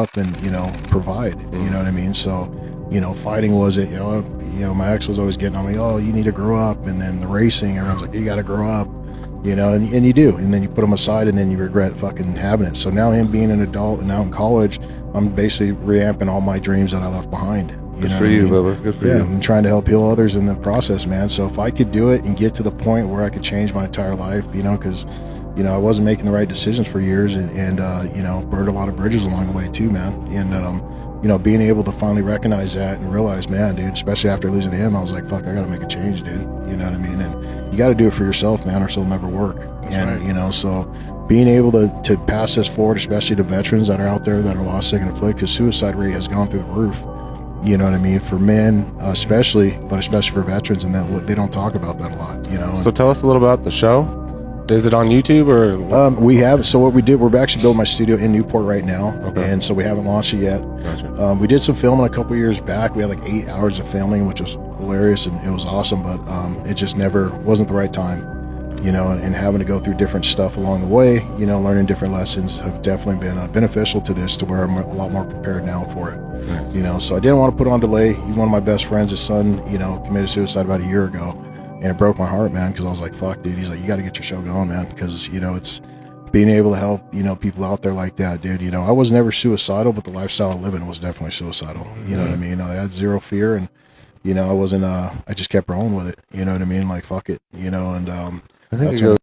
up and, provide, you know what I mean? So, fighting was it, my ex was always getting on me, oh, you need to grow up. And then the racing, everyone's like, you got to grow up, and you do. And then you put them aside and then you regret fucking having it. So now him being an adult and now in college, I'm basically reamping all my dreams that I left behind. Good for you, Bubba. Good for you. Yeah, I'm trying to help heal others in the process, man. So if I could do it and get to the point where I could change my entire life, because I wasn't making the right decisions for years and burned a lot of bridges along the way too, man. And, being able to finally recognize that and realize, man, dude, especially after losing him, I was like, fuck, I got to make a change, dude. You know what I mean? And you got to do it for yourself, man, or it'll never work. That's and, right. So being able to pass this forward, especially to veterans that are out there that are lost, sick, and afflicted, because suicide rate has gone through the roof. You know what I mean? For men, especially, but especially for veterans, and that they don't talk about that a lot, So tell us a little about the show. Is it on YouTube or? We have. So what we did, we're actually building my studio in Newport right now, Okay. and so we haven't launched it yet. Gotcha. We did some filming a couple years back. We had like 8 hours of filming, which was hilarious and it was awesome, but it just never wasn't the right time, and having to go through different stuff along the way, learning different lessons have definitely been beneficial to this, to where I'm a lot more prepared now for it. Nice. So I didn't want to put it on delay. He's one of my best friends. His son, committed suicide about a year ago, and it broke my heart, man, because I was like, fuck, dude. He's like, you got to get your show going, man, because, it's being able to help, people out there like that, dude. I was never suicidal, but the lifestyle of living was definitely suicidal. You know what I mean? I had zero fear, and, I wasn't, I just kept rolling with it. You know what I mean? Like, fuck it, and, I think that's it goes